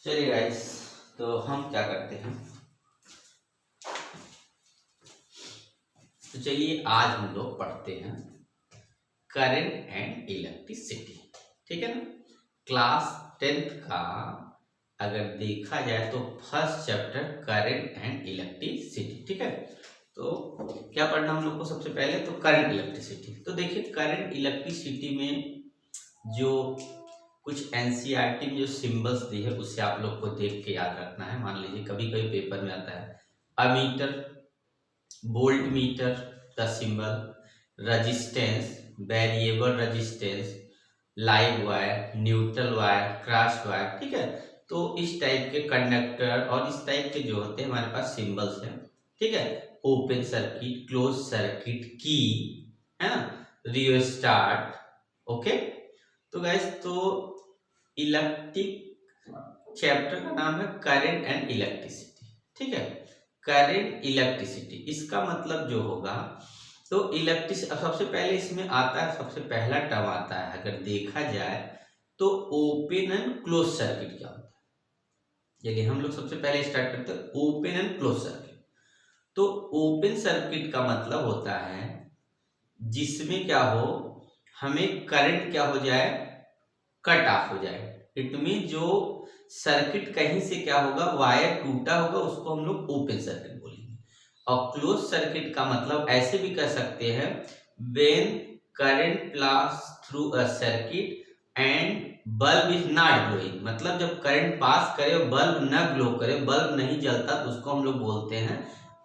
चलिए गाइस, तो हम क्या करते हैं। तो चलिए आज हम लोग पढ़ते हैं करंट एंड इलेक्ट्रिसिटी। ठीक है ना। क्लास 10th का अगर देखा जाए तो first chapter current and electricity. ठीक है। तो क्या पढ़ना हम लोग को, सबसे पहले तो करंट इलेक्ट्रिसिटी। तो देखिए करंट इलेक्ट्रिसिटी में जो कुछ एनसीईआरटी में जो सिंबल्स दी है उससे आप लोग को देख के याद रखना है। मान लीजिए कभी कभी पेपर में आता है अमीटर, वोल्ट मीटर का symbol, resistance, variable resistance, live wire, neutral wire, cross wire. ठीक है। तो इस टाइप के कंडक्टर और इस टाइप के जो होते हैं हमारे पास सिंबल्स हैं। ठीक है। ओपन सर्किट, क्लोज सर्किट, की, है ना, रियोस्टाट। ओके। तो गाइस, तो इलेक्ट्रिक चैप्टर का नाम है करंट एंड इलेक्ट्रिसिटी। ठीक है। करंट इलेक्ट्रिसिटी इसका मतलब जो होगा, तो इलेक्ट्रिसिटी सबसे पहले इसमें आता है, सबसे पहला टर्म आता है अगर देखा जाए तो ओपन एंड क्लोज सर्किट क्या होता है। चलिए हम लोग सबसे पहले स्टार्ट करते हैं ओपन एंड क्लोज सर्किट। तो ओपन सर्किट का मतलब होता है जिसमें क्या हो, हमें करंट क्या हो जाए, कट ऑफ हो जाए। इट मीन जो सर्किट कहीं से क्या होगा, वायर टूटा होगा, उसको हम लोग ओपन सर्किट बोलेंगे। और क्लोज सर्किट का मतलब ऐसे भी कर सकते हैं, when current pass through a circuit and bulb is not glowing. मतलब जब करंट पास करे और बल्ब न ग्लो करे, बल्ब नहीं जलता, तो उसको हम लोग बोलते हैं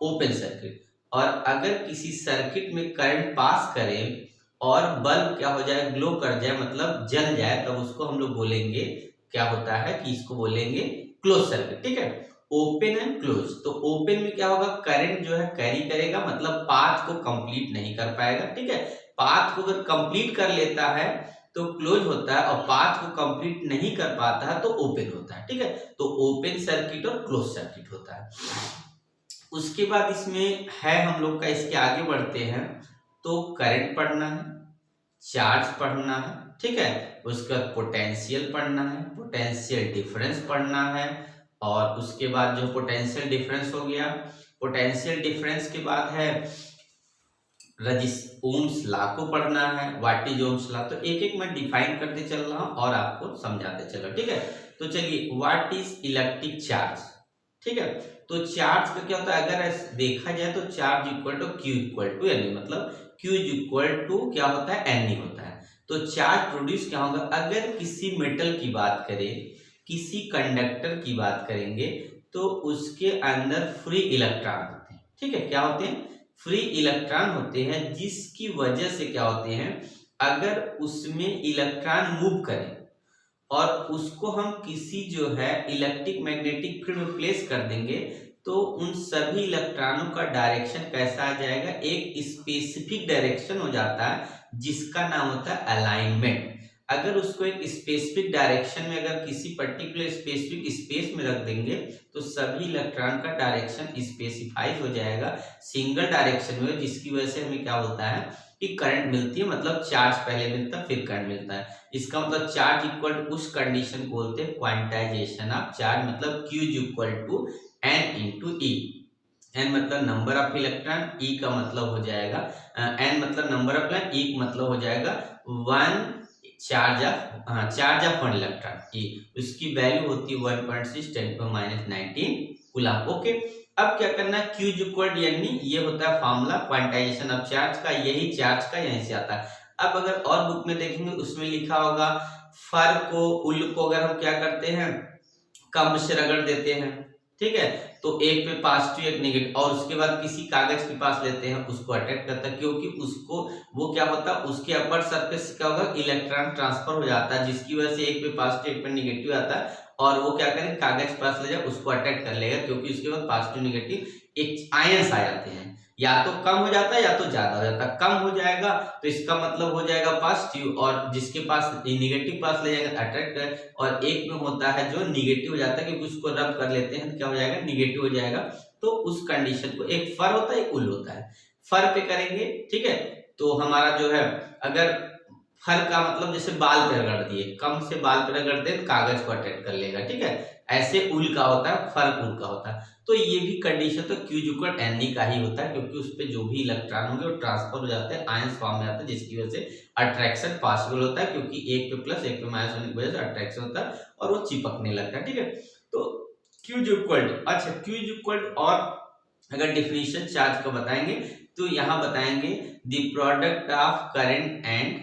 ओपन सर्किट। और अगर किसी सर्किट में करंट पास करे और बल्ब क्या हो जाए, ग्लो कर जाए, मतलब जल जाए, तब उसको हम लोग बोलेंगे क्या होता है कि इसको बोलेंगे क्लोज सर्किट। ठीक है। ओपन एंड क्लोज, तो ओपन में क्या होगा, करंट जो है कैरी करेगा, मतलब पाथ को कंप्लीट नहीं कर पाएगा। ठीक है। पाथ को अगर कंप्लीट कर लेता है तो क्लोज होता है, और पाथ को कंप्लीट नहीं कर पाता है तो ओपन होता है। ठीक है। तो ओपन सर्किट और क्लोज सर्किट होता है। उसके बाद इसमें है हम लोग का, इसके आगे बढ़ते हैं तो करंट पढ़ना है, चार्ज पढ़ना है। ठीक है। उसके बाद पोटेंशियल पढ़ना है, पोटेंशियल डिफरेंस पढ़ना है। और उसके बाद जो पोटेंशियल डिफरेंस हो गया, पोटेंशियल डिफरेंस के बाद है ओम्स लॉ को पढ़ना है, व्हाट इज ओम्स लॉ। तो एक एक मैं डिफाइन करते चल रहा हूं और आपको समझाते चल रहा। ठीक है। तो चलिए, व्हाट इज इलेक्ट्रिक चार्ज। ठीक है। तो चार्ज का क्या होता है, अगर देखा जाए तो charge equal to Q equal to N, मतलब क्यू इक्वल टू क्या होता है, एन होता है। तो चार्ज प्रोड्यूस क्या होगा, अगर किसी मेटल की बात करें, किसी कंडक्टर की बात करेंगे, तो उसके अंदर फ्री इलेक्ट्रॉन होते हैं। ठीक है। क्या होते हैं, फ्री इलेक्ट्रॉन होते हैं, जिसकी वजह से क्या होते हैं, अगर उसमें इलेक्ट्रॉन मूव करें और उसको हम किसी जो है इलेक्ट्रिक मैग्नेटिक फील्ड में प्लेस कर देंगे, तो उन सभी इलेक्ट्रॉनों का डायरेक्शन कैसा आ जाएगा, एक स्पेसिफिक डायरेक्शन हो जाता है, जिसका नाम होता है अलाइनमेंट। अगर उसको एक स्पेसिफिक डायरेक्शन में, अगर किसी पर्टिकुलर स्पेसिफिक स्पेस में रख देंगे, तो सभी इलेक्ट्रॉन का डायरेक्शन स्पेसिफाइड हो जाएगा सिंगल डायरेक्शन में, जिसकी वजह से हमें क्या होता है कि करंट मिलती है, मतलब चार्ज पहले मिलता है फिर करंट मिलता है। इसका मतलब चार्ज इक्वल टू उस कंडीशन को बोलते हैं क्वांटाइजेशन ऑफ चार्ज, मतलब Q equal to N into E. N मतलब नंबर ऑफ इलेक्ट्रॉन, ई का मतलब हो जाएगा एन मतलब नंबर ऑफ इलेक्ट्रॉन, ई मतलब हो जाएगा one charge of one electron e. उसकी वैल्यू होती है 1.6 10⁻19 कूलम। ओके। अब क्या करना है, Q इक्वल यानी ये होता है फॉर्मूला क्वांटाइजेशन ऑफ चार्ज का, यही चार्ज का यहीं से आता है। अब अगर और बुक में देखेंगे उसमें लिखा होगा, फर को, उल को अगर हम क्या करते हैं, कम से रगड़ देते हैं। ठीक है। तो एक पे पॉजिटिव एक नेगेटिव, और उसके बाद किसी कागज के पास लेते हैं, उसको अटैक करता है, क्योंकि उसको वो क्या होता है, उसके अपर सरफेस से क्या होगा, इलेक्ट्रॉन ट्रांसफर हो जाता है, जिसकी वजह से एक पे पॉजिटिव एक पे नेगेटिव आता है, और वो क्या करें, कागज के पास ले जाए, उसको अटैक कर लेगा, क्योंकि उसके बाद पॉजिटिव नेगेटिव एक आयंस आ जाते हैं, या तो कम हो जाता है या तो ज्यादा हो जाता है। कम हो जाएगा तो इसका मतलब हो जाएगा पॉजिटिव, और जिसके पास नेगेटिव पास ले जाएगा अट्रैक्ट, और एक में होता है जो नेगेटिव हो जाता है, क्योंकि उसको रब कर लेते हैं तो क्या हो जाएगा, नेगेटिव हो जाएगा। तो उस कंडीशन को, एक फर होता है एक उल होता है, फर पे करेंगे। ठीक है। तो हमारा जो है, अगर फर का मतलब जैसे बाल पे रगड़ दिए, कम से बाल पे रगड़ दे तो कागज को अटैक कर लेगा, ठीक है। ऐसे उल का होता है, फर उल का होता है। तो ये भी कंडीशन तो Q इक्वल Na का ही होता है, क्योंकि उस पे जो भी इलेक्ट्रॉन होंगे वो ट्रांसफर हो जाते हैं, आयंस फॉर्म में आते हैं, जिसकी वजह से अट्रैक्शन पॉसिबल होता है, क्योंकि एक पे प्लस एक पे माइनस होने की वजह से अट्रैक्शन होता है और वो चिपकने लगता है, ठीक है। तो Q इक्वल, अच्छा Q इक्वल, और अगर डिफिनेशन चार्ज का बताएंगे तो यहाँ बताएंगे the product of current and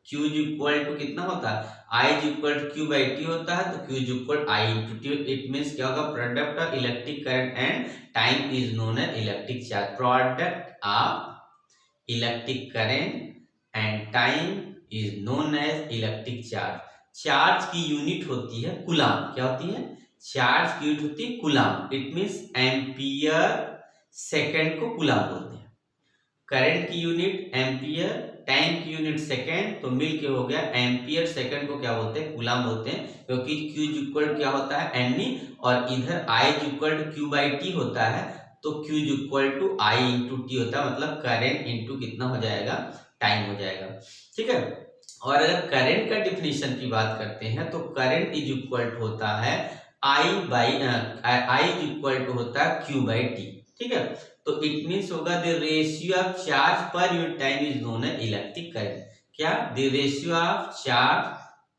Q equal to कितना होता है, I equal Q by T होता है, तो Q equal I into T। It means क्या होगा, product of electric current and time is known as electric charge. Product of electric current and time is known as electric charge. Charge की unit होती है coulomb. क्या होती है, charge की unit होती है coulomb. It means ampere second को कूलम बोलते हैं। करंट की यूनिट एम्पियर, टाइम की यूनिट सेकेंड, तो मिलके हो गया एम्पियर सेकेंड को क्या बोलते हैं, कूलम बोलते हैं। क्योंकि Q इक्वल क्या होता है Ne, और इधर I equal to Q by T होता है, तो Q equal to I into T होता है, मतलब करंट इंटू कितना हो जाएगा, टाइम हो जाएगा, ठीक है। और अगर करंट का डिफिनेशन की बात करते हैं तो करंट इज इक्वल टू होता है I इक्वल टू होता है Q बाई T, ठीक है। तो इट मीन्स होगा the ratio of charge per unit time is known as electric current. क्या, the ratio of charge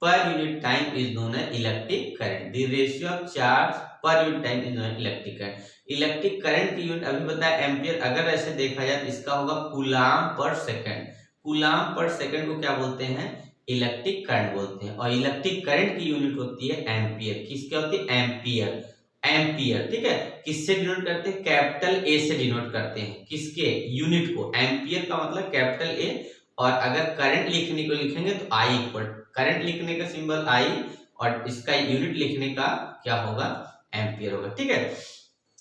per unit time is known as electric current. The ratio of charge per unit time is known as electric current. Electric current की unit अभी बताया ampere, अगर ऐसे देखा जाए तो इसका होगा coulomb per second. Coulomb per second को क्या बोलते हैं, इलेक्ट्रिक करंट बोलते हैं। और इलेक्ट्रिक करंट की यूनिट होती है एम्पियर। किसकी होती है, एम्पियर। एम्पियर, ठीक है। किससे डिनोट करते हैं, कैपिटल ए से डिनोट करते हैं, किसके, यूनिट को। एम्पियर का मतलब कैपिटल ए, और अगर करंट लिखने को लिखेंगे तो आई इक्वल, करंट लिखने का सिंबल आई और इसका यूनिट लिखने का क्या होगा, एम्पियर होगा, ठीक है।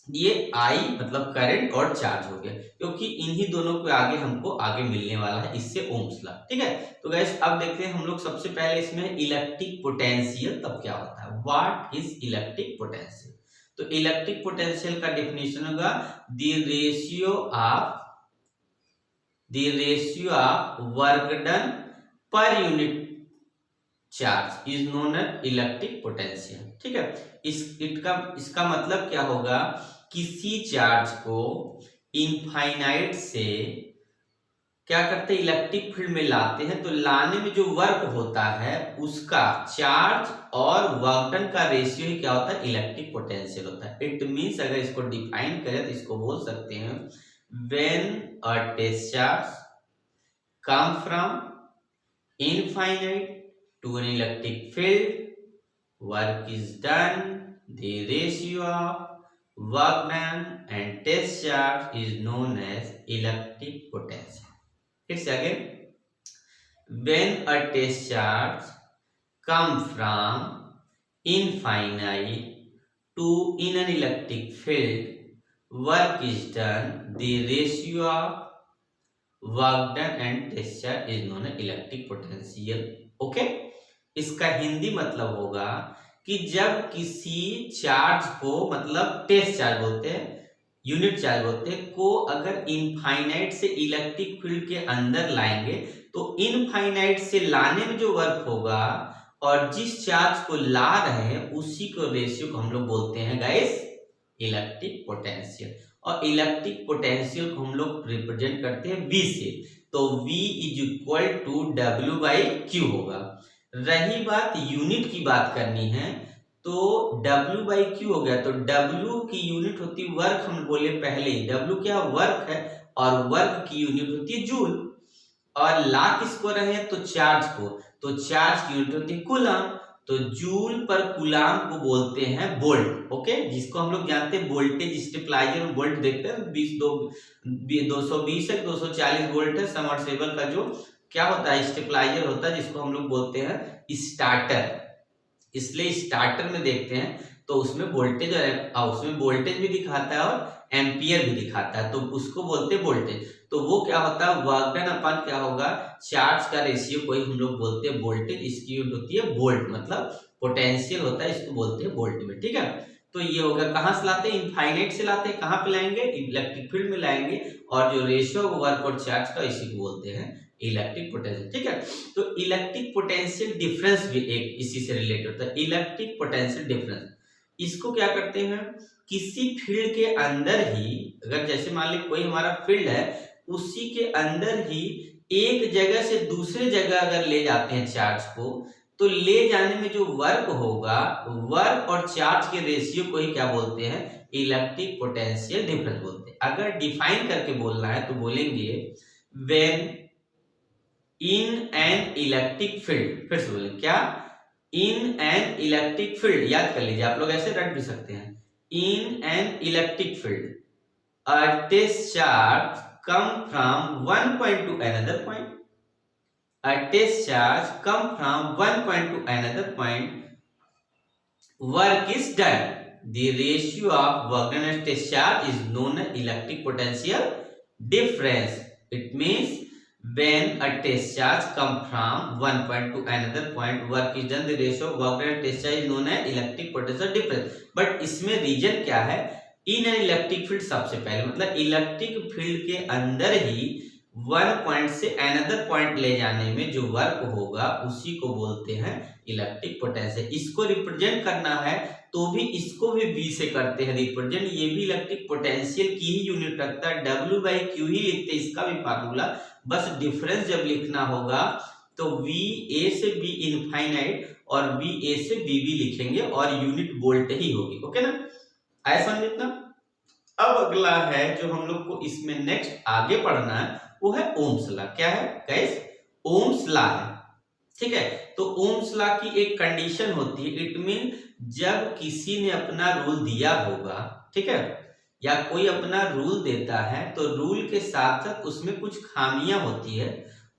ये आई मतलब करंट और चार्ज हो गया, क्योंकि इन्हीं दोनों के आगे हमको आगे मिलने वाला है इससे ओम्स लॉ, ठीक है। तो गाइस अब देखते हैं हम लोग सबसे पहले इसमें इलेक्ट्रिक पोटेंशियल तब क्या होता है, व्हाट इज इलेक्ट्रिक पोटेंशियल। तो इलेक्ट्रिक पोटेंशियल का डेफिनेशन होगा the ratio of work done per unit charge is known as electric potential, ठीक है। इसका मतलब क्या होगा, किसी चार्ज को इनफाइनाइट से क्या करते हैं, इलेक्ट्रिक फील्ड में लाते हैं, तो लाने में जो वर्क होता है उसका चार्ज और वर्क डन का रेशियो ही क्या होता है, इलेक्ट्रिक पोटेंशियल होता है। इट मींस अगर इसको डिफाइन करें तो इसको बोल सकते हैं when a test charge come from infinite to an electric field, work is done, the ratio of work done and test charge is known as electric potential. It's again, when a test charge come from infinite to in an electric field, work is done, the ratio of work done and test charge is known as electric potential. Okay? इसका हिंदी मतलब होगा कि जब किसी charge को, मतलब test charge बोलते हैं, यूनिट चार्ज बोलते हैं, को अगर इनफाइनाइट से इलेक्ट्रिक फील्ड के अंदर लाएंगे तो इनफाइनाइट से लाने में जो वर्क होगा और जिस चार्ज को ला रहे हैं उसी को रेशियो को हम लोग बोलते हैं गाइस इलेक्ट्रिक पोटेंशियल। और इलेक्ट्रिक पोटेंशियल को हम लोग रिप्रेजेंट करते हैं V से, तो V is equal to W by Q होगा। रही बात यूनिट की बात करनी है तो W बाई Q हो गया, तो W की यूनिट होती है वर्क, हम बोले पहले ही W क्या वर्क है, और वर्क की यूनिट होती है जूल, और ला किसको रहे हैं तो चार्ज को, तो चार्ज की यूनिट होती है कूलम, तो जूल पर कूलम को बोलते हैं वोल्ट। ओके, जिसको हम लोग जानते हैं वोल्टेज स्टेबलाइजर में वोल्ट देखते हैं, 220 है 240 वोल्ट है। सबमर्सिबल का जो क्या होता है स्टेबलाइजर होता है, जिसको हम लोग बोलते हैं स्टार्टर, इसलिए स्टार्टर में देखते हैं तो उसमें वोल्टेज और उसमें वोल्टेज भी दिखाता है और एम्पियर भी दिखाता है, तो उसको बोलते हैं वोल्टेज। तो वो क्या होता है वर्क डन अपन क्या होगा, चार्ज का रेशियो को ही हम लोग बोलते हैं वोल्टेज, इसकी यूनिट होती है वोल्ट, मतलब पोटेंशियल होता है, इसको बोलते हैं वोल्ट में, ठीक है। तो ये होगा कहाँ से लाते हैं, इनफाइनाइट से लाते हैं, कहाँ पे लाएंगे, इलेक्ट्रिक फील्ड में लाएंगे, और जो रेशियो वर्क और चार्ज का इसी को बोलते हैं इलेक्ट्रिक पोटेंशियल। ठीक है, तो इलेक्ट्रिक पोटेंशियल डिफरेंस भी एक इसी से रिलेटेड होता है, इलेक्ट्रिक पोटेंशियल डिफरेंस। इसको क्या करते हैं, किसी फील्ड के अंदर ही, अगर जैसे मान ली कोई हमारा फील्ड है, उसी के अंदर ही एक जगह से दूसरे जगह अगर ले जाते हैं चार्ज को, तो ले जाने में जो वर्क होगा, वर्क और चार्ज के रेशियो को ही क्या बोलते हैं, इलेक्ट्रिक पोटेंशियल डिफरेंस बोलते हैं। अगर डिफाइन करके बोलना है तो बोलेंगे when in an electric field, फिर से बोले क्या, इन एन इलेक्ट्रिक फील्ड, याद कर लीजिए, आप लोग ऐसे रट भी सकते हैं, in an electric field a test charge come from one point to another point, a test charge come from one point to another point, work is done, the ratio of work done at test charge is known as electric potential difference. It means when a test charge come from one point to another point, work is done, the ratio of work done at test charge is known as electric potential difference. But इसमें reason क्या है, in an electric field सबसे पहले, मतलब electric field के अंदर ही one point से another point ले जाने में जो वर्क होगा उसी को बोलते हैं इलेक्ट्रिक पोटेंशियल। इसको रिप्रेजेंट करना है तो भी इसको भी V से करते हैं रिप्रेजेंट, ये भी इलेक्ट्रिक पोटेंशियल की ही यूनिट रखता है, W/Q ही लिखते हैं, इसका भी फार्मूला, बस डिफरेंस जब लिखना होगा तो VA से B इनफाइनाइट और VA से BB लिखेंगे और यूनिट वोल्ट ही होगी। ओके ना, आया समझ इतना। अब अगला है जो हम लोग को इसमें नेक्स्ट आगे पढ़ना है वो है ओम्स लॉ। क्या है गाइस, ओम्स लॉ है। ठीक है, तो ओम्स लॉ की एक कंडीशन होती है, इट मीन जब किसी ने अपना रूल दिया होगा, ठीक है, या कोई अपना रूल देता है तो रूल के साथ साथ उसमें कुछ खामियां होती है,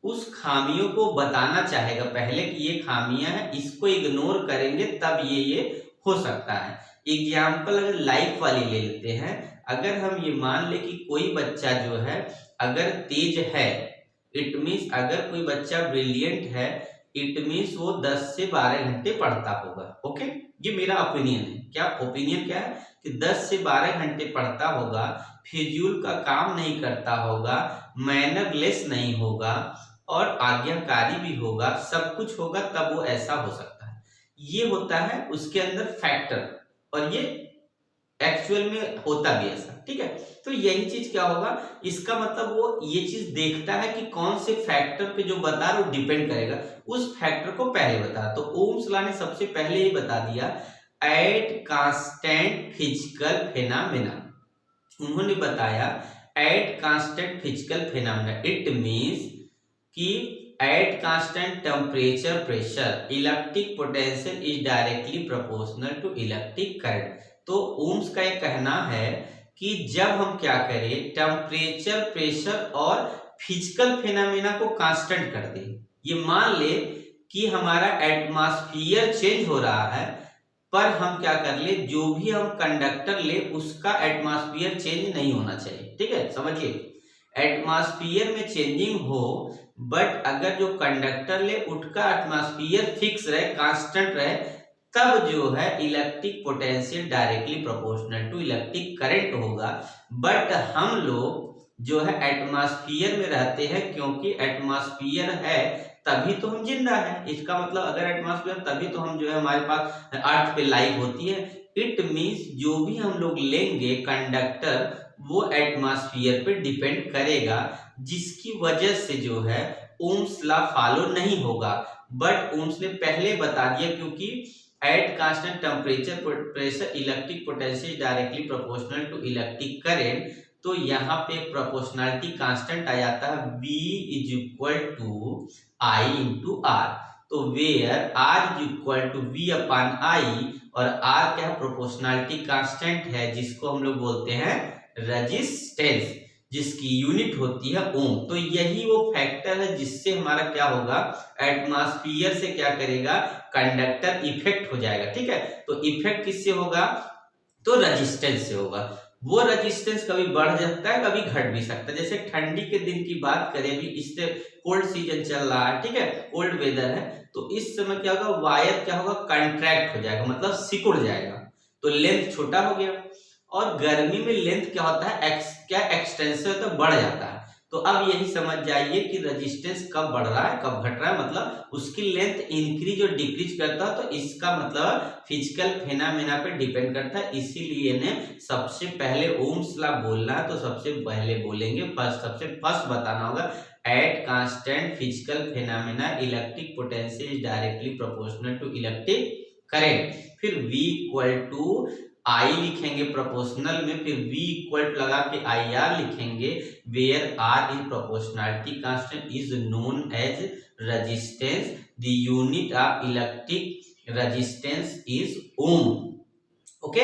उस खामियों को बताना चाहेगा पहले कि ये खामियां हैं, इसको इग्नोर करेंगे तब ये हो सकता है। एग्जाम्पल अगर लाइफ वाली ले लेते हैं, अगर हम ये मान ले कि कोई बच्चा जो है अगर तेज है, इट मीन्स अगर कोई बच्चा ब्रिलियंट है, इट मीन्स वो 10 से 12 घंटे पढ़ता होगा। ओके, ये मेरा ओपिनियन है। क्या ओपिनियन क्या है कि 10 से 12 घंटे पढ़ता होगा, फिजूल का काम नहीं करता होगा, मैनरलेस नहीं होगा और आज्ञाकारी भी होगा, सब कुछ होगा, तब वो ऐसा हो सकता है। ये होता है उसके अंदर फैक्टर, और ये एक्चुअल में होता भी ऐसा। ठीक है, तो यही चीज क्या होगा, इसका मतलब वो ये चीज देखता है कि कौन से फैक्टर पे जो बता रहा है वो डिपेंड करेगा, उस फैक्टर को पहले बता। तो ओम्स लॉ ने सबसे पहले ही बता दिया एट कांस्टेंट फिजिकल फेनामेना, उन्होंने बताया at constant physical phenomena, it means कि at constant temperature pressure electric potential is directly proportional to electric current. तो ओम्स का ये कहना है कि जब हम क्या करें, टेम्परेचर प्रेशर और फिजिकल फेनामेना को कांस्टेंट कर दें, ये मान ले कि हमारा एटमॉस्फेयर चेंज हो रहा है, पर हम क्या कर ले, जो भी हम कंडक्टर ले उसका एटमॉस्फेयर चेंज नहीं होना चाहिए। ठीक है, समझिए, एटमॉस्फेयर में चेंजिंग हो बट अगर जो कंडक्टर ले उसका एटमॉस्फेयर फिक्स रहे, कांस्टेंट रहे, तब जो है electric potential directly proportional to electric current होगा। बट हम लोग जो है एटमॉस्फेयर में रहते हैं, क्योंकि एटमॉस्फेयर है तभी तो हम जिंदा हैं। इसका मतलब अगर एटमॉस्फेयर तभी तो हम जो है हमारे पास अर्थ पे लाइफ होती है। इट मींस जो भी हम लोग लेंगे कंडक्टर वो एटमॉस्फेयर पे डिपेंड करेगा, जिसकी वजह से जो है ओम्स लॉ फॉलो नहीं होगा। बट ओम्स ने पहले बता दिया क्योंकि at constant temperature pressure electric potential directly proportional to electric current, तो यहाँ पे प्रोपोर्शनलिटी कांस्टेंट आ जाता है V is equal to I into R। तो where R is equal to V upon I और R क्या है, प्रोपोर्शनलिटी कांस्टेंट है, जिसको हम लोग बोलते हैं रेजिस्टेंस, जिसकी यूनिट होती है ओम। तो यही वो फैक्टर है जिससे हमारा क्या होगा, एटमॉस्फेयर से क्या करेगा, कंडक्टर इफेक्ट हो जाएगा। ठीक है, तो इफेक्ट किससे होगा, तो रेजिस्टेंस से होगा। वो रेजिस्टेंस कभी बढ़ जाता है, कभी घट भी सकता है। जैसे ठंडी के दिन की बात करें, अभी इससे कोल्ड सीजन चल रहा है, ठीक है, कोल्ड वेदर है, तो इस समय क्या होगा, वायर क्या होगा, कंट्रैक्ट हो जाएगा, मतलब सिकुड़ जाएगा, तो लेंथ छोटा हो गया। और गर्मी में लेंथ क्या होता है, क्या एक्सटेंशन होता है, बढ़ जाता है। तो अब यही समझ जाइए कि रेजिस्टेंस कब बढ़ रहा है कब घट रहा है, मतलब उसकी लेंथ इंक्रीज और डिक्रीज करता है, तो इसका मतलब फिजिकल फेनामेना पे डिपेंड करता है। इसीलिए ने सबसे पहले ओम्स लॉ बोलना है तो सबसे पहले बोलेंगे सबसे फर्स्ट बताना होगा at constant physical phenomena electric potential is directly proportional to electric current. फिर V इक्वल टू I लिखेंगे प्रोपोर्शनल में, फिर V इक्वल टू लगा के IR लिखेंगे, where R is proportionality constant is known as resistance, the unit of electric resistance is ohm. Okay,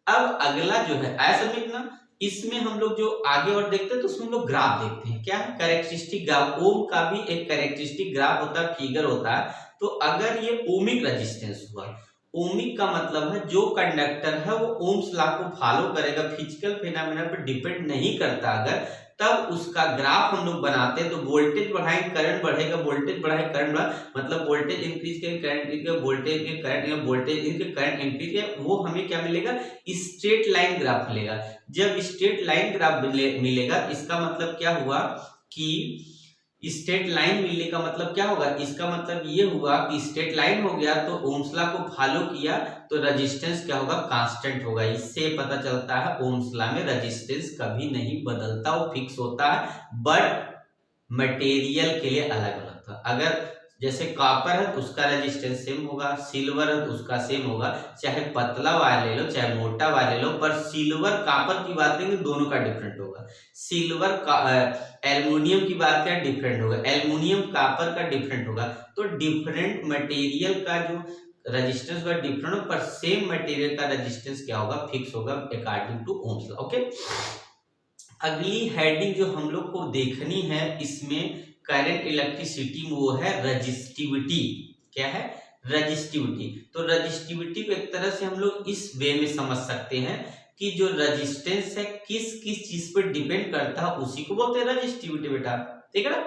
अब अगला जो है ऐसा समझना, इसमें हम लोग जो आगे और देखते हैं तो उसमें हम लोग ग्राफ देखते हैं, क्या है कैरेक्टरिस्टिक ग्राफ। ओम का भी एक कैरेक्टरिस्टिक ग्राफ होता है, फिगर होता है। तो अगर ये ओमिक रेजिस्टेंस हुआ, ओमिक का मतलब है जो कंडक्टर है वो ओम्स लॉ को फॉलो करेगा, फिजिकल फिनोमेना पर डिपेंड नहीं करता, अगर तब उसका ग्राफ हम लोग बनाते हैं। तो वोल्टेज बढ़ाएंगे करंट बढ़ेगा, वोल्टेज बढ़ाएंगे करंट बढ़ा, मतलब वोल्टेज इंक्रीज करेंगे करंट इंक्रीज, वोल्टेज के current voltage increase current increase, वो हमें क्या मिलेगा स्ट्रेट लाइन ग्राफ मिलेगा। जब स्ट्रेट लाइन ग्राफ मिलेगा इसका मतलब क्या हुआ कि स्ट्रेट लाइन मिलने का मतलब क्या होगा, इसका मतलब ये हुआ कि स्ट्रेट लाइन हो गया तो ओम्स लॉ को फॉलो किया तो रेजिस्टेंस क्या होगा कांस्टेंट होगा। इससे पता चलता है ओम्स लॉ में रेजिस्टेंस कभी नहीं बदलता, वो फिक्स होता है, बट मटेरियल के लिए अलग अलग था। अगर जैसे कॉपर है तो उसका रेजिस्टेंस सेम होगा, सिल्वर है तो उसका सेम होगा, चाहे पतला वायर ले लो चाहे मोटा वायर ले लो, पर सिल्वर कॉपर की बात करेंगे दोनों का डिफरेंट होगा। सिल्वर का एल्युमिनियम की बात करें डिफरेंट होगा, एल्युमिनियम कॉपर का डिफरेंट होगा। तो डिफरेंट मटेरियल का जो रेजिस्टेंस होगा डिफरेंट हो, पर सेम मटेरियल का रेजिस्टेंस क्या होगा फिक्स होगा according to Ohm's law. Okay, अगली हेडिंग जो हम लोग को देखनी है इसमें करंट इलेक्ट्रिसिटी में वो है रेजिस्टिविटी। क्या है रेजिस्टिविटी। तो रेजिस्टिविटी को एक तरह से हम लोग इस वे में समझ सकते हैं कि जो रेजिस्टेंस है किस किस चीज पर डिपेंड करता है उसी को बोलते हैं रेजिस्टिविटी बेटा, ठीक है ना।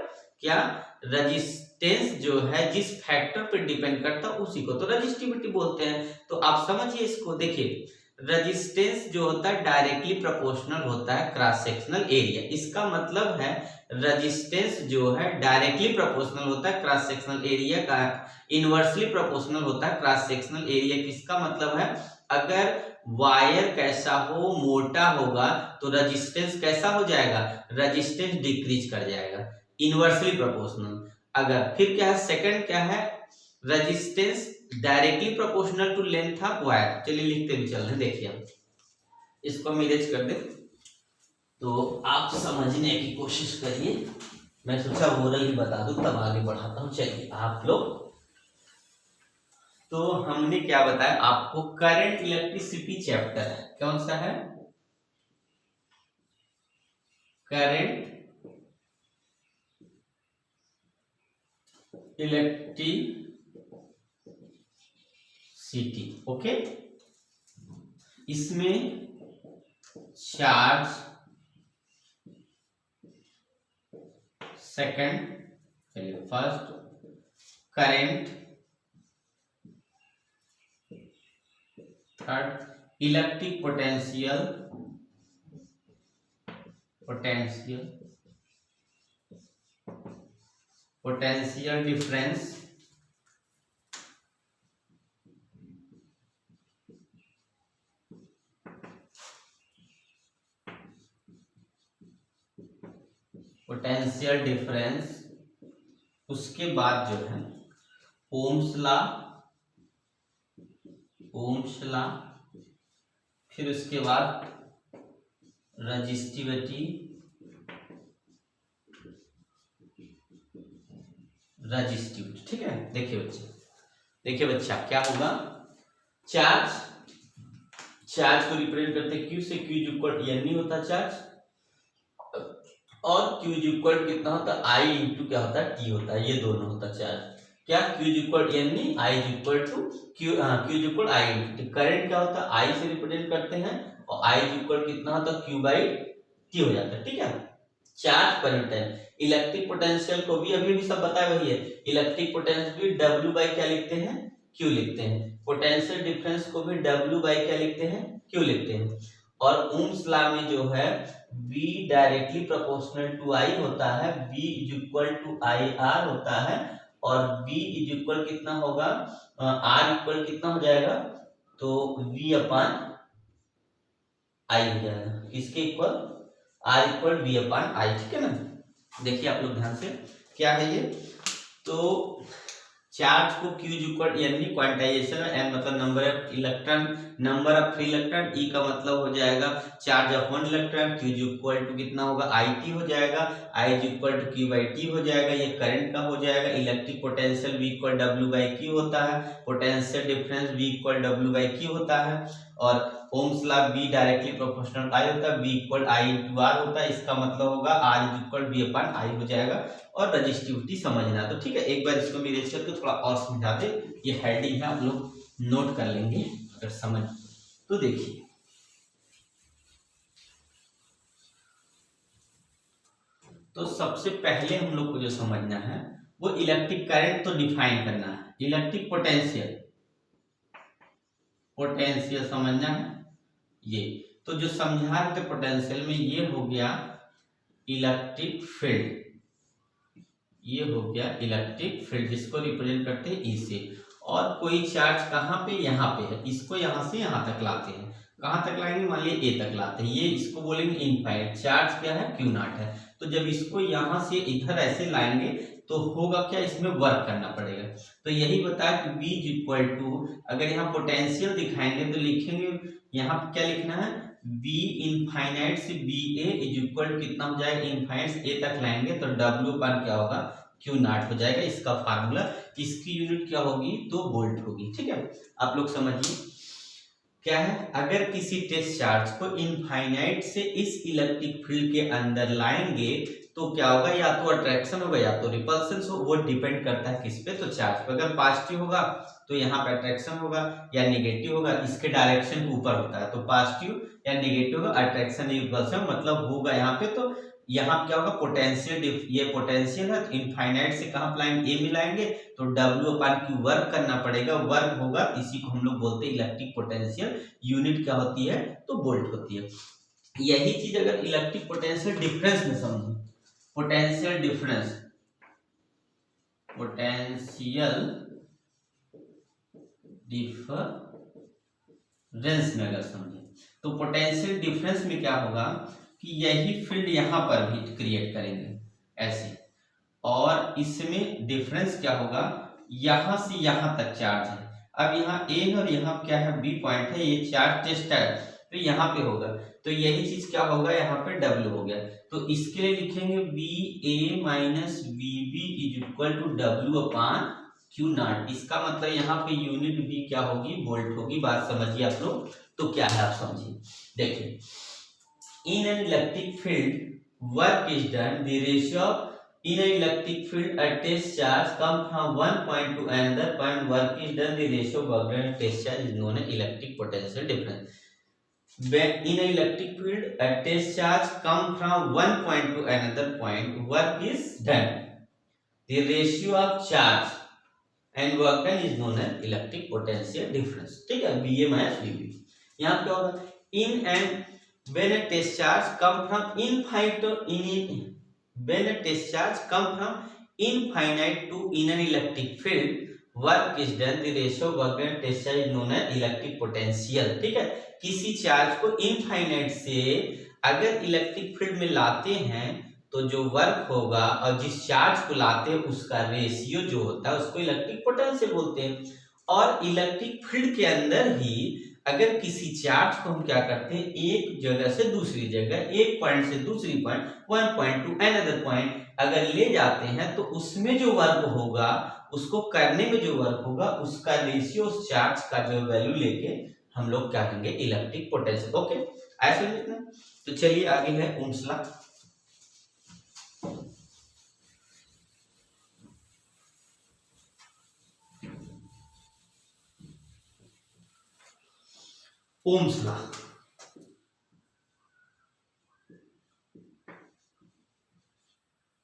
क्या रेजिस्टेंस जो है जिस फैक्टर पर डिपेंड करता है उसी को तो रेजिस्टिविटी बोलते हैं। तो आप समझिए इसको, देखिए रेजिस्टेंस जो होता है डायरेक्टली प्रोपोर्शनल होता है क्रॉस सेक्शनल एरिया। इसका मतलब है रेजिस्टेंस जो है डायरेक्टली प्रोपोर्शनल होता है क्रॉस सेक्शनल एरिया का, इनवर्सली प्रोपोर्शनल होता है क्रॉस सेक्शनल एरिया। किसका मतलब है अगर वायर कैसा हो मोटा होगा तो रेजिस्टेंस कैसा हो जाएगा, रेजिस्टेंस डिक्रीज कर जाएगा, इनवर्सली प्रोपोर्शनल। अगर फिर क्या है सेकंड क्या है resistance directly proportional to length of wire. चलिए लिखते भी चल रहे हैं, देखिए इसको हम इरेज कर दे तो आप समझने की कोशिश करिए। मैं सोचा ओरल ही बता दूं तब आगे बढ़ाता हूं। चलिए आप लोग, तो हमने क्या बताया आपको करंट इलेक्ट्रिसिटी चैप्टर है, कौन सा है करंट इलेक्ट्रिसिटी। ओके, इसमें चार्ज सेकंड, चलिए first current, third electric potential, potential difference, potential difference. उसके बाद जो है ओम्स लॉ, फिर उसके बाद रेजिस्टिविटी, ठीक है। देखिए बच्चा क्या होगा, चार्ज को रिप्रेजेंट करते हैं Q से, Q इक्वल N होता है चार्ज, और Q इक्वल कितना होता है I इंटू क्या होता है T होता है, ये दोनों होता है चार्ज। क्या Q equal N, I equal to Q equal I into. Current क्या होता है I से रिप्रेजेंट करते हैं और I इक्वल कितना होता है Q बाई T हो जाता है, ठीक है। Charge per unit. Electric potential को भी अभी सब बताया वही है, इलेक्ट्रिक पोटेंशियल भी W बाई क्या लिखते हैं Q लिखते हैं, पोटेंशियल डिफरेंस को भी W बाई क्या लिखते हैं Q लिखते हैं। और ओम्स लॉ में जो है V directly proportional to I होता है, V is equal to IR होता है, और V इज इक्वल कितना होगा, R इक्वल कितना हो जाएगा, तो V अपान I हो जाएगा, किसके equal, R equal V upon I, ठीक है ना। देखिए आप लोग ध्यान से, क्या है ये, तो चार्ज को Q इक्वल यानी क्वांटाइजेशन, एन मतलब number of electron, number of free electron, ई का मतलब हो जाएगा charge of one electron, Q equal to कितना होगा, IT हो जाएगा, I इक्वल टू Q/T हो जाएगा, ये करंट का हो जाएगा। Electric potential V equal W/Q होता है, potential difference V equal W/Q होता है, और Ohm's law V directly proportional I होता है, V equal I into R होता है, इसका मतलब होगा R equal V upon I हो जाएगा। और रजिस्टिविटी समझना, तो ठीक है, एक बार इसको मेरे करके थोड़ा और समझा दे, ये हेडिंग है, आप लोग नोट कर लेंगे अगर समझ। तो देखिए, तो सबसे पहले हम लोग को जो समझना है वो इलेक्ट्रिक करंट तो डिफाइन करना है, इलेक्ट्रिक पोटेंशियल, पोटेंशियल समझना है ये। तो जो समझा रहे थे पोटेंशियल में, ये हो गया इलेक्ट्रिक फील्ड, ये हो गया इलेक्ट्रिक फील्ड, जिसको रिप्रेजेंट करते हैं ई से। और कोई चार्ज कहाँ पे, यहाँ पे है, इसको यहाँ से यहाँ तक लाते हैं, कहाँ तक लाएंगे, मान लिया ए तक लाते हैं, ये इसको बोलेंगे इनफाइनाइट, चार्ज क्या है, क्यू नॉट है। तो जब इसको यहाँ से इधर ऐसे लाएंगे तो होगा क्या, इसमें वर्क करना पड़ेगा। तो यही बताया कि V इक्वल टू, अगर यहाँ पोटेंशियल दिखाएंगे तो लिखेंगे, यहाँ क्या लिखना है, V इनफाइनाइट से VA इज इक्वल कितना हो जाएगा, इनफाइनाइट से A तक लाएंगे तो W अपन क्या होगा, क्यू नॉट हो जाएगा, इसका फार्मूला, इसकी यूनिट क्या होगी, तो वोल्ट होगी, ठीक है। आप लोग समझिए क्या है, अगर किसी टेस्ट चार्ज को इनफाइनाइट से इस इलेक्ट्रिक फील्ड के अंदर लाएंगे तो क्या होगा, या तो अट्रैक्शन होगा या तो रिपल्सन हो, वो डिपेंड करता है किस पे, तो चार्ज पे। अगर पॉजिटिव होगा तो यहाँ पे अट्रैक्शन होगा, या नेगेटिव होगा, इसके डायरेक्शन ऊपर होता है, तो पॉजिटिव या नेगेटिव होगा, अट्रैक्शन रिपल्सन मतलब होगा यहाँ पे। तो यहाँ क्या होगा, पोटेंशियल, ये पोटेंशियल है, इनफाइनाइट से कहाँ लाएंगे, ए मिलाएंगे, तो W अपान क्यू वर्क करना पड़ेगा, वर्क होगा, इसी को हम लोग बोलते हैं इलेक्ट्रिक पोटेंशियल, यूनिट क्या होती है, तो वोल्ट होती है। यही चीज अगर इलेक्ट्रिक पोटेंशियल डिफरेंस में समझे, पोटेंशियल डिफरेंस, पोटेंशियल डिफरेंस में अगर समझे, तो पोटेंशियल डिफरेंस में क्या होगा कि यही फील्ड यहां पर भी क्रिएट करेंगे ऐसे, और इसमें डिफरेंस क्या होगा, यहां से यहां तक चार्ज है, अब यहाँ ए है और यहाँ क्या है, बी पॉइंट है, ये चार्ज टेस्ट है, तो यहाँ पे होगा, तो यही चीज क्या होगा, यहाँ पे W हो गया, तो इसके लिए लिखेंगे VA minus VB is equal to W upon Q naught, इसका मतलब यहाँ पे यूनिट भी क्या होगी, वोल्ट होगी। बात समझिए आप लोग, तो क्या है आप समझिए, देखिए, in an electric field work is done, the ratio of in an electric field a test charge come from one point to another point, work is done, the ratio of work done at test charge is known as electric potential difference. When in an electric field a test charge come from one point to another point, work is done, the ratio of charge and work done is known as electric potential difference, ठीक है, BA minus VB। यहाँ क्या होगा, in and when a test charge come from infinite to when a test charge come from infinite to in an electric field, work is done, the ratio of work done test charge is known as electric potential, ठीक है। किसी charge को infinite से अगर electric field में लाते हैं तो जो वर्क होगा, और जिस चार्ज को लाते हैं उसका रेशियो जो होता है उसको इलेक्ट्रिक पोटेंशियल बोलते हैं। और इलेक्ट्रिक फील्ड के अंदर ही अगर किसी चार्ज को हम क्या करते हैं, एक जगह से दूसरी जगह, एक पॉइंट से दूसरी point, one point two another point अगर ले जाते हैं तो उसमें जो वर्क होगा, उसको करने में जो वर्क होगा, उसका रेशियो उस चार्ज का जो वैल्यू लेके हम लोग क्या कहेंगे, इलेक्ट्रिक पोटेंशियल। ओके, ऐसे लिखना। तो चलिए आगे है ओम्स लॉ। ओम्स लॉ,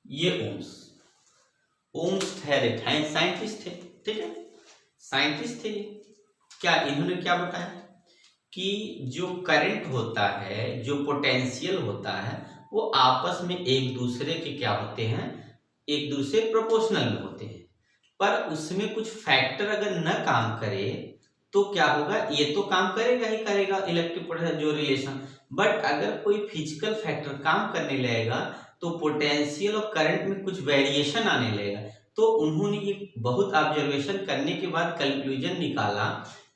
ये ओम्स ठहरे साइंटिस्ट थे, ठीक है, साइंटिस्ट थे। क्या इन्होंने क्या बताया कि जो करंट होता है, जो पोटेंशियल होता है, वो आपस में एक दूसरे के क्या होते हैं, एक दूसरे प्रोपोर्शनल में होते हैं। पर उसमें कुछ फैक्टर अगर न काम करे तो क्या होगा, ये तो काम करेगा ही करेगा इलेक्ट्रिक पोटेंशियल जो रिलेशन, बट अगर कोई फिजिकल फैक्टर काम करने लगेगा तो पोटेंशियल और करंट में कुछ वेरिएशन आने लगेगा। तो उन्होंने ये बहुत ऑब्जर्वेशन करने के बाद कंक्लूजन निकाला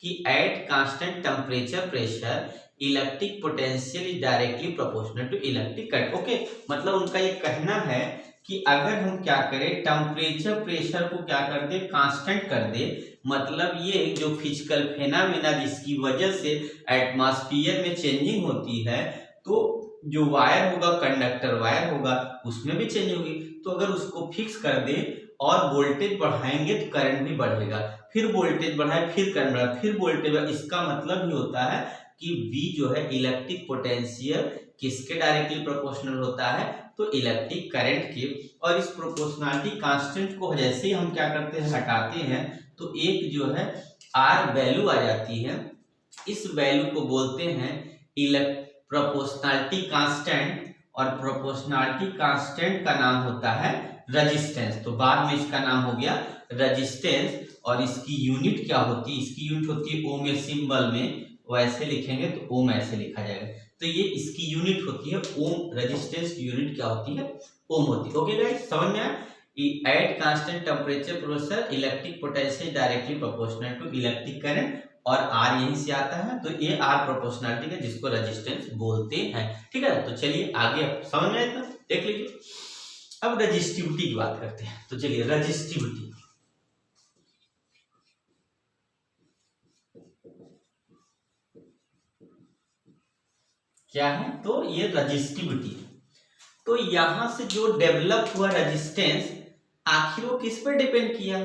कि at constant temperature pressure electric potential is directly proportional to electric current. Okay, मतलब उनका ये कहना है कि अगर हम क्या करें, टेम्परेचर प्रेशर को क्या कर दे, कांस्टेंट कर दे, मतलब ये जो फिजिकल फेनामेना जिसकी वजह से एटमॉस्फेयर में चेंजिंग होती है, तो जो वायर होगा, कंडक्टर वायर होगा, उसमें भी चेंज होगी। तो अगर उसको फिक्स कर दे और वोल्टेज बढ़ाएंगे तो करंट भी बढ़ेगा, फिर वोल्टेज बढ़ाए फिर करंट बढ़ाए फिर वोल्टेज बढ़ाए। इसका मतलब ये होता है कि V जो है इलेक्ट्रिक पोटेंशियल किसके डायरेक्टली प्रोपोर्शनल होता है, तो इलेक्ट्रिक करंट के। और इस प्रोपोर्शनलिटी कांस्टेंट को जैसे ही हम क्या करते हैं, हटाते हैं, तो एक जो है R वैल्यू आ जाती है। इस वैल्यू को बोलते हैं प्रोपोर्शनलिटी कांस्टेंट, और प्रोपोर्शनलिटी कांस्टेंट का नाम होता है रेजिस्टेंस। तो बाद में इसका नाम हो गया रेजिस्टेंस। और इसकी यूनिट क्या होती है, इसकी यूनिट होती है ओम। सिंबल में वैसे लिखेंगे तो ओम ऐसे लिखा जाएगा, तो ये इसकी यूनिट होती है ओम। रेजिस्टेंस की यूनिट क्या होती है, ओम होती है। ओके गाइस, समझ में आया? At constant temperature pressure electric potential directly proportional to electric current, और आर यहीं से आता है, तो ये आर प्रोपोर्शनलिटी है जिसको रेजिस्टेंस बोलते हैं। ठीक है, तो चलिए आगे समझ में आया, देख लीजिए। अब रेजिस्टिविटी की बात करते हैं, तो चलिए रेजिस्टिविटी क्या है, तो ये रेजिस्टिविटी है। तो यहां से जो डेवलप हुआ रेजिस्टेंस, आखिर वो किस पर डिपेंड किया,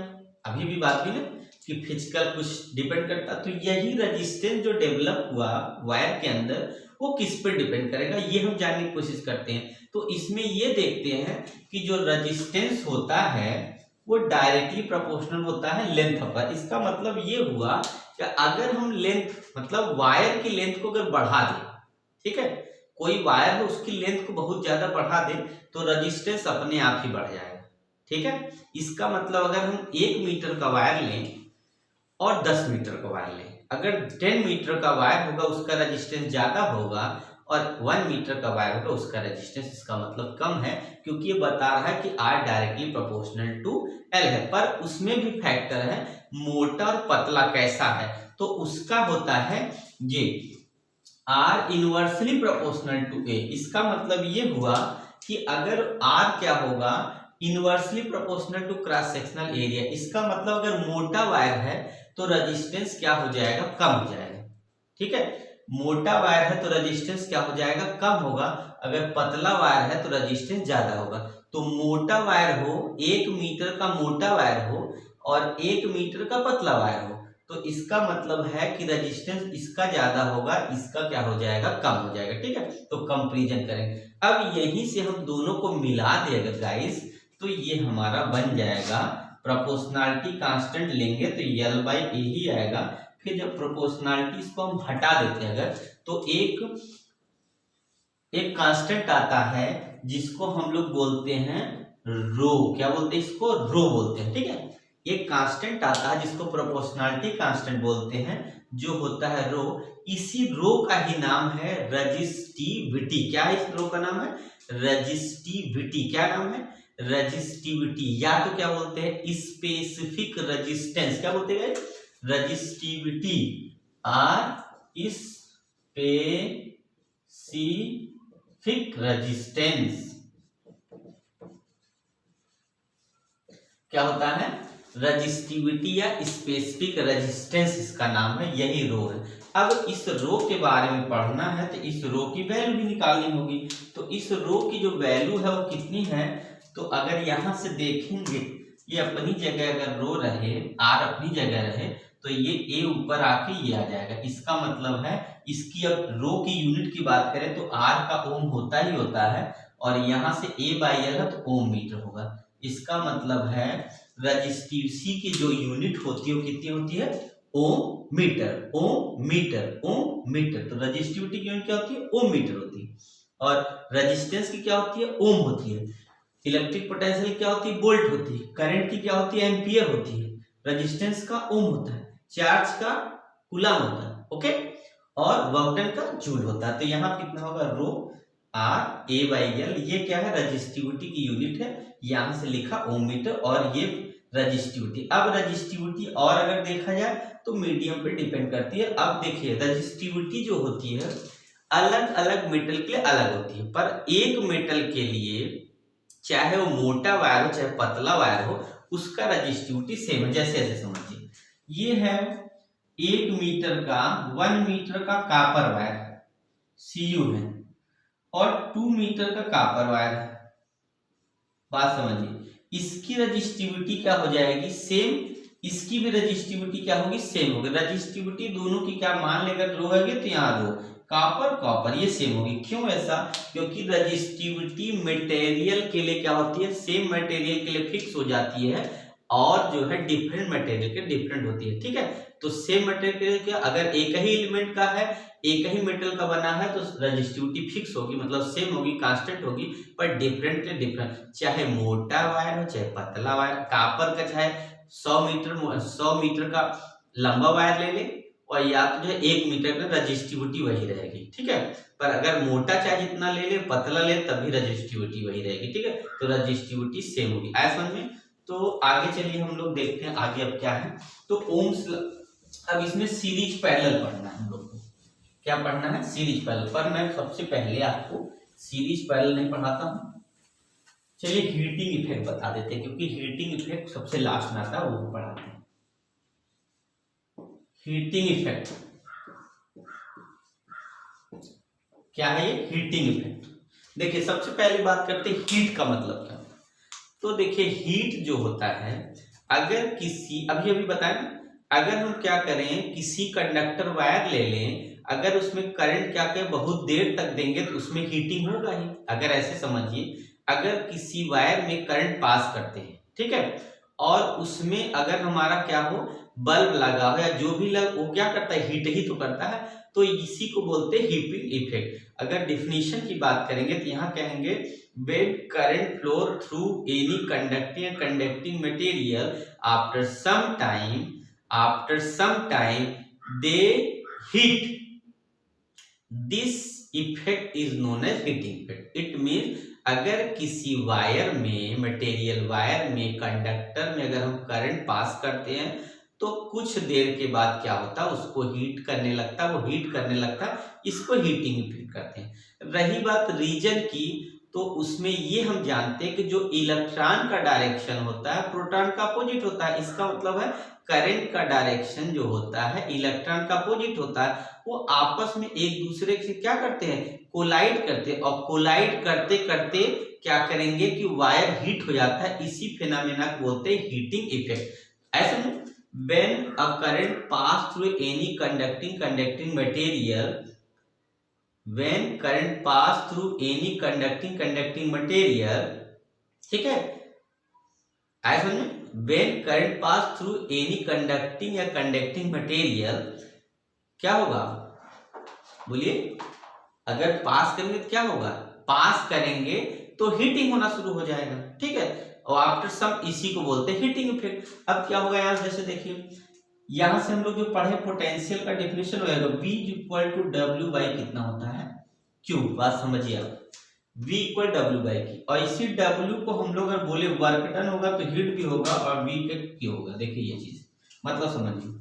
अभी भी बात हुई ना कि फिजिकल कुछ डिपेंड करता, तो यही रेजिस्टेंस जो डेवलप हुआ वायर के अंदर वो किस पर डिपेंड करेगा, ये हम जानने की कोशिश करते हैं। तो इसमें ये देखते हैं कि जो रेजिस्टेंस होता है वो डायरेक्टली प्रोपोर्शनल होता है लेंथ पर। इसका मतलब ये हुआ कि अगर हम लेंथ, मतलब वायर की लेंथ को अगर बढ़ा दें, ठीक है, कोई वायर है उसकी लेंथ को बहुत ज्यादा बढ़ा दे तो रेजिस्टेंस अपने आप ही बढ़ जाएगा। ठीक है, इसका मतलब अगर हम 1 मीटर का वायर लें और 10 मीटर का वायर लें, अगर 10 मीटर का वायर होगा उसका रेजिस्टेंस ज्यादा होगा, और 1 मीटर का वायर होगा उसका रेजिस्टेंस इसका मतलब कम है, क्योंकि ये बता रहा है कि R directly proportional to L है। पर उसमें भी फैक्टर है मोटा और पतला कैसा है, तो उसका होता है ये R inversely proportional to A। इसका मतलब ये हुआ कि अगर R क्या होगा, inversely proportional to cross sectional area. इसका मतलब अगर मोटा वायर है तो रेजिस्टेंस क्या हो जाएगा, कम हो जाएगा। ठीक है, मोटा वायर है तो रेजिस्टेंस क्या हो जाएगा, कम होगा। अगर पतला वायर है तो रेजिस्टेंस ज्यादा होगा। तो मोटा वायर हो, 1 मीटर का मोटा वायर हो और 1 मीटर का पतला वायर हो, तो इसका मतलब है कि रेजिस्टेंस इसका ज्यादा होगा, इसका क्या हो जाएगा, कम हो जाएगा। ठीक है, तो कंपैरिजन करेंगे। अब यहीं से हम दोनों को मिला दे अगर गाइस, तो ये हमारा बन जाएगा प्रोपोर्शनलिटी कांस्टेंट लेंगे तो L/A ही आएगा। फिर जब प्रोपोर्शनलिटी इसको हम हटा देते हैं अगर, तो एक कांस्टेंट आता है जिसको हम लोग बोलते हैं रो। क्या बोलते हैं इसको, रो बोलते हैं। ठीक है, एक कांस्टेंट आता है जिसको प्रोपोर्शनलिटी कांस्टेंट बोलते हैं, जो होता है रो। इसी रो का ही नाम है रेजिस्टिविटी। क्या है इस रो का नाम है, रेजिस्टिविटी। क्या नाम है, रेजिस्टिविटी, या तो क्या बोलते हैं स्पेसिफिक रेजिस्टेंस। क्या बोलते हैं रेजिस्टिविटी, और स्पेसिफिक रेजिस्टेंस क्या होता है, रेजिस्टिविटी या स्पेसिफिक रेजिस्टेंस इसका नाम है, यही रो है। अब इस रो के बारे में पढ़ना है तो इस रो की वैल्यू भी निकालनी होगी। तो इस रो की जो वैल्यू है वो कितनी है, तो अगर यहां से देखेंगे, ये अपनी जगह अगर रो रहे, R अपनी जगह रहे, तो ये A ऊपर आके ये आ जाएगा। इसका मतलब है इसकी, अब रो की यूनिट की बात करें तो R का ओम होता ही होता है, और यहां से A/L है तो ओम मीटर होगा। इसका मतलब है रेजिस्टिविटी की जो यूनिट होती है वो कितनी होती है, ओम मीटर, ओम मीटर, ओम मीटर। तो रजिस्टिविटी की यूनिट क्या होती है? ओम मीटर होती है। और रेजिस्टेंस की क्या होती है? ओम होती है। इलेक्ट्रिक पोटेंशियल क्या होती है? वोल्ट होती है। करंट की क्या होती है? एम्पियर होती है। रेजिस्टेंस का ओम होता है। चार्ज का कूलम होता है। ओके, और वर्क डन का जूल होता है। तो यहाँ कितना होगा? रो आर ए बाई एल। ये क्या है? रजिस्टिविटी की यूनिट है। यहां से लिखा ओम मीटर, और ये रजिस्टिविटी। अब रजिस्टिविटी और अगर देखा जाए तो मीडियम पे डिपेंड करती है। अब देखिए रजिस्टिविटी जो होती है अलग अलग मेटल के लिए अलग होती है, पर एक मेटल के लिए चाहे वो मोटा वायर हो चाहे पतला वायर हो, उसका रजिस्टिविटी सेम है। जैसे ऐसे समझिए, ये है 1 मीटर का 1 मीटर का कॉपर वायर CU है, और 2 मीटर का कॉपर वायर है। बात समझिए, इसकी रजिस्टिविटी क्या हो जाएगी? सेम। इसकी भी रजिस्टिविटी क्या होगी? सेम होगी। रजिस्टिविटी दोनों की क्या मान लेकर रो है, तो यहाँ रो कॉपर कॉपर ये सेम होगी। क्यों ऐसा? क्योंकि रजिस्टिविटी मटेरियल के लिए क्या होती है? सेम मटेरियल के लिए फिक्स हो जाती है, और जो है डिफरेंट मटेरियल के डिफरेंट होती है। ठीक है, तो सेम मटेरियल के अगर एक ही एलिमेंट का है, एक ही मेटल का बना है, तो रजिस्टिविटी फिक्स होगी, मतलब सेम होगी, कांस्टेंट होगी। पर डिफरेंट के डिफरेंट, चाहे मोटा वायर हो चाहे पतला वायर, कॉपर का चाहे 100 मीटर का लंबा वायर ले ले, और या तो जो है 1 मीटर का, रजिस्टिविटी वही रहेगी। ठीक है, पर अगर मोटा चाहे जितना ले ले, पतला ले, तभी रजिस्टिविटी वही रहेगी। ठीक है, तो रजिस्टिविटी सेम होगी। आया समझ में? तो आगे चलिए हम लोग देखते हैं आगे अब क्या है। तो ओम्स, अब इसमें सीरीज पैरेलल पढ़ना है हम लोग को। क्या पढ़ना है? Series parallel. पर मैं सबसे पहले आपको सीरीज पैरेलल नहीं पढ़ाता हूँ। चलिए हीटिंग इफेक्ट बता देते हैं, क्योंकि हीटिंग इफेक्ट सबसे लास्ट में आता है, वो पढ़ाते हैं। हीटिंग इफेक्ट क्या है? ये हीटिंग इफेक्ट। देखिए सबसे पहले बात करते हैं हीट का मतलब क्या। तो देखिए हीट जो होता है, अगर किसी, अभी बताया ना, अगर हम क्या करें, किसी कंडक्टर वायर ले लें, अगर उसमें करंट क्या करें बहुत देर तक देंगे तो उसमें हीटिंग होगा ही। अगर ऐसे समझिए, अगर किसी वायर में करंट पास करते हैं, ठीक है, और उसमें अगर हमारा क्या हो, बल्ब लगा हो या जो भी लग, वो क्या करता है? हीट ही तो करता है। तो इसी को बोलते हैं हीटिंग इफेक्ट। अगर डिफिनीशन की बात करेंगे तो यहाँ कहेंगे when current flow through any conducting material after some time they heat, this effect is known as heating effect. It means अगर किसी वायर में, मटेरियल वायर में, कंडक्टर में अगर हम करंट पास करते हैं तो कुछ देर के बाद क्या होता है? उसको हीट करने लगता है, वो हीट करने लगता है, इसको हीटिंग इफेक्ट करते हैं। रही बात रीजन की, तो उसमें ये हम जानते हैं कि जो इलेक्ट्रॉन का डायरेक्शन होता है प्रोटॉन का अपोजिट होता है। इसका मतलब है करंट का डायरेक्शन जो होता है इलेक्ट्रॉन का अपोजिट होता है। वो आपस में एक दूसरे से क्या करते हैं? कोलाइड करते हैं, और कोलाइड करते करते क्या करेंगे कि वायर हीट हो जाता है। इसी फिनोमेना को बोलते हैं हीटिंग इफेक्ट। ऐसे में when a current pass through any conducting material, when current pass through any conducting material, ठीक है, ऐसा में when current pass through any conducting या conducting material, क्या होगा? बोलिए, अगर पास करेंगे तो क्या होगा? पास करेंगे तो हीटिंग होना शुरू हो जाएगा। ठीक है, और आफ्टर सम, इसी को बोलते हैं हीटिंग इफेक्ट। अब क्या होगा यहाँ, जैसे देखिए यहां से हम लोग जो पढ़े पोटेंशियल का डेफिनेशन होगा V equal to W by कितना होता है? Q। बात समझिए आप, V equal W by Q, और इसी W को हम लोग अगर बोले वर्क डन होगा तो हीट भी होगा और V के Q होगा। देखिए ये चीज मतलब समझिए,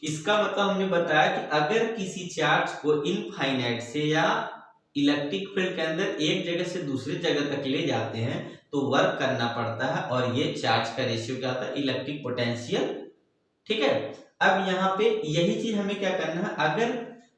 इसका मतलब हमने बताया कि अगर किसी चार्ज को इनफाइनाइट से या इलेक्ट्रिक फील्ड के अंदर एक जगह से दूसरी जगह तक ले जाते हैं तो वर्क करना पड़ता है, और ये चार्ज का रेशियो क्या होता है? Electric potential. ठीक है, अब यहाँ पे यही चीज हमें क्या करना है, अगर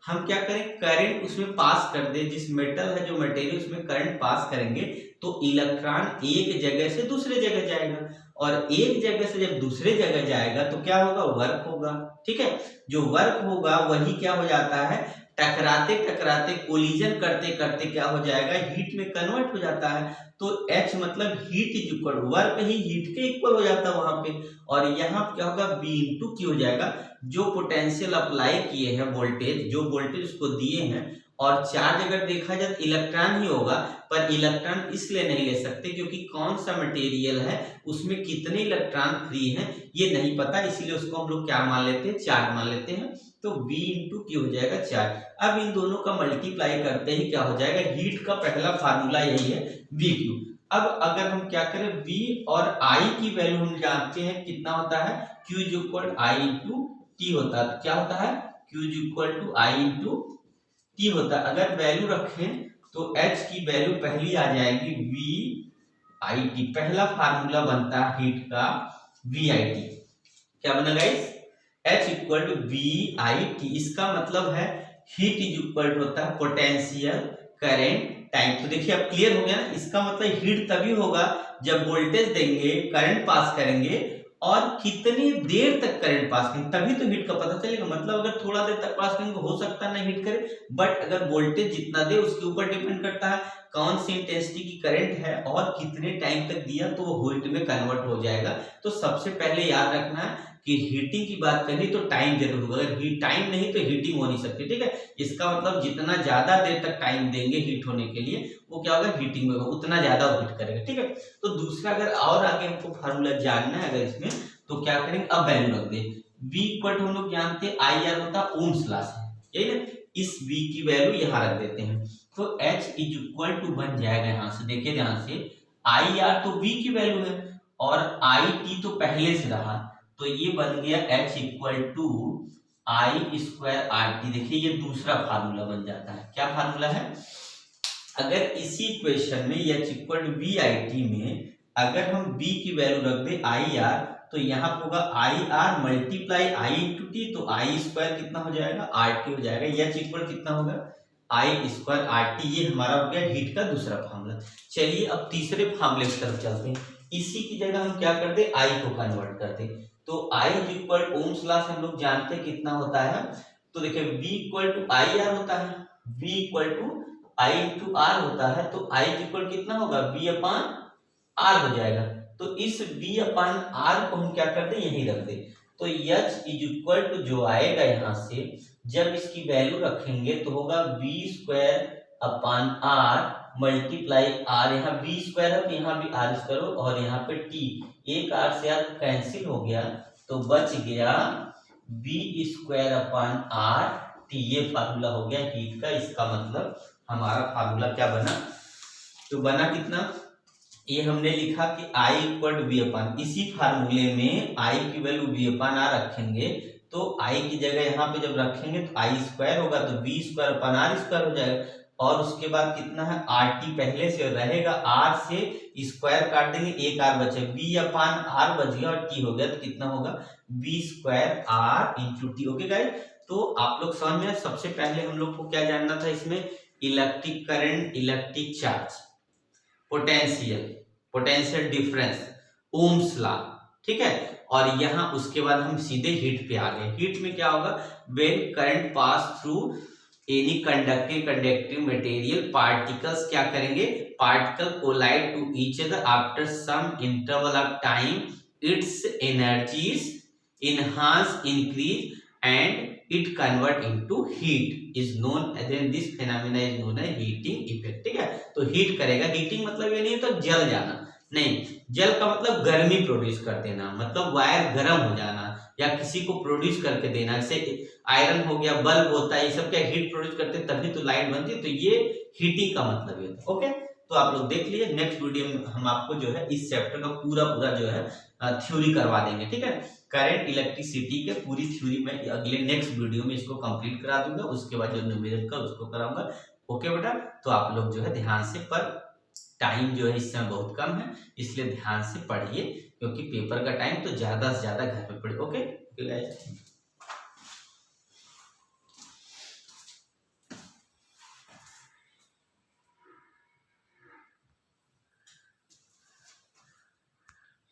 हम क्या करें, करंट उसमें पास कर दे, जिस मेटल है जो मटेरियल उसमें करंट पास करेंगे तो इलेक्ट्रॉन एक जगह से दूसरे जगह जाएगा, और एक जगह से जब दूसरे जगह जाएगा तो क्या होगा? वर्क होगा। ठीक है, जो वर्क होगा वही क्या हो जाता है? टकराते टकराते कोलिजन करते करते क्या हो जाएगा, हीट में कन्वर्ट हो जाता है। तो H मतलब heat is equal, work he heat के इक्वल हो जाता है वहां पे। और यहाँ क्या होगा, V इंटू Q हो जाएगा। जो पोटेंशियल अप्लाई किए हैं, वोल्टेज जो वोल्टेज उसको दिए हैं, और चार्ज अगर देखा जाए तो इलेक्ट्रॉन ही होगा, पर इलेक्ट्रॉन इसलिए नहीं ले सकते क्योंकि कौन सा मटेरियल है उसमें कितने इलेक्ट्रॉन फ्री हैं ये नहीं पता, इसीलिए उसको हम लोग क्या मान लेते हैं, चार्ज मान लेते हैं। तो V इंटू Q हो जाएगा चार्ज। अब इन दोनों का मल्टीप्लाई करते ही क्या हो जाएगा, हीट का पहला फार्मूला यही है VQ। अब अगर हम क्या करें, V और I की वैल्यू हम जानते हैं कितना होता है, Q is equal I into T होता है। क्या होता है, Q is equal to I into T होता है। अगर वैल्यू रखें तो H की वैल्यू पहली आ जाएगी VIT, पहला फार्मूला बनता है हीट का VIT। क्या बना guys, H equal to VIT। इसका मतलब है हीट इज इक्वल होता है पोटेंशियल, करेंट, टाइम। तो देखिए अब क्लियर हो गया ना, इसका मतलब हीट तभी होगा जब वोल्टेज देंगे, करंट पास करेंगे और कितनी देर तक करंट पास करेंगे, तभी तो हीट का पता चलेगा। मतलब अगर थोड़ा देर तक पास करेंगे हो सकता है ना हीट करे, बट अगर वोल्टेज जितना दे उसके ऊपर डिपेंड करता है कौन सी इंटेंसिटी की करंट है और कितने टाइम तक दिया तो वो हीट में कन्वर्ट हो जाएगा। तो सबसे पहले याद रखना है कि हीटिंग की बात करें तो टाइम जरूर होगा, अगर हीट टाइम नहीं तो हीटिंग हो नहीं सकती, ठीक है। इसका मतलब जितना ज्यादा देर तक टाइम देंगे हीट होने के लिए वो क्या होगा, हीटिंग में होगा, उतना ज्यादा हीट करेगा, ठीक है। तो दूसरा अगर और आगे हमको फार्मूला जानना है अगर इसमें, तो क्या करेंगे, अब वैल्यू रख दे। V इक्वल हम लोग जानते हैं IR होता है ओम्स लॉ से, यही ना, इस V की वैल्यू यहाँ रख देते हैं। तो H इज इक्वल टू बन जाएगा, यहाँ से देखिए ध्यान से, IR तो V की वैल्यू है और IT तो पहले से रहा, तो ये बन गया H equal to I square RT। देखिए ये दूसरा फार्मूला बन जाता है। क्या फार्मूला है, अगर इसी इक्वेशन में H इक्वल टू VIT में अगर हम V की वैल्यू रख दे IR, तो यहाँ पे होगा IR multiply I into T, तो I स्क्वायर कितना हो जाएगा, RT हो जाएगा। H इक्वल कितना होगा, I स्क्वायर RT। ये हमारा हो गया हीट का दूसरा फार्मूला। चलिए अब तीसरे फार्मूले की तरफ चलते हैं। इसी की जगह हम क्या कर दे, I को कन्वर्ट कर दे। तो I इक्वल ओम्स लॉ से हम लोग जानते हैं कितना होता है, तो देखिए V इक्वल टू IR होता है, V equal to I into R होता है, तो I इक्वल कितना होगा, V अपान R हो जाएगा। तो इस V अपान R को हम क्या कर दे, यही रख दे। तो H इज इक्वल टू जो आएगा यहाँ से, जब इसकी वैल्यू रखेंगे तो होगा V square upon R multiply R, यहाँ V स्क्वायर है तो यहाँ भी R स्क्वायर हो, और यहाँ पे T, एक R से R कैंसिल हो गया तो बच गया V square upon R T। ये फार्मूला हो गया हीट का। इसका मतलब हमारा फार्मूला क्या बना, तो बना कितना, ये हमने लिखा कि I इक्वल टू V अपान, इसी फार्मूले में I की वैल्यू V अपान R रखेंगे, तो I की जगह यहाँ पे जब रखेंगे तो I स्क्वायर होगा, तो V square upon R square हो जाएगा। और उसके बाद कितना है, RT पहले से रहेगा, R से स्क्वायर काट देंगे, एक R बचे, V अपान R बच गया और T हो गया, तो कितना होगा, V square R into T। Okay guys, तो आप लोग समझ में, सबसे पहले हम लोग को क्या जानना था इसमें, electric current, electric charge, potential difference, Ohm's law, ठीक है। और यहाँ उसके बाद हम सीधे हीट पे आ गए। हीट में क्या होगा, when current pass through any conductive material, particles क्या करेंगे, particle collide to each other after some interval of time, it's energies enhance, increase and it convert into heat is known, then this phenomena is known as heating effect, ठीक है। तो heat करेगा, heating मतलब ये नहीं तो जल जाना, नहीं, जल का मतलब गर्मी प्रोड्यूस कर देना, मतलब वायर गर्म हो जाना या किसी को प्रोड्यूस करके देना। जैसे आयरन हो गया, बल्ब होता है, ये सब क्या हीट प्रोड्यूस करते हैं तभी तो लाइट बनती है, तो ये हीटिंग का मतलब ये होता है। ओके, तो आप लोग देख लीजिए, नेक्स्ट वीडियो में हम आपको जो है इस चैप्टर का पूरा जो है थ्योरी करवा देंगे, ठीक है। करंट इलेक्ट्रिसिटी के पूरी थ्योरी में अगले नेक्स्ट वीडियो में इसको कंप्लीट करा दूंगा, उसके बाद जो न्यूमेरिकल उसको कराऊंगा। ओके बेटा, तो आप लोग जो है ध्यान से, पर टाइम जो है इस समय बहुत कम है, इसलिए ध्यान से पढ़िए, क्योंकि पेपर का टाइम तो ज्यादा से ज्यादा घर पे पढ़िए। ओके।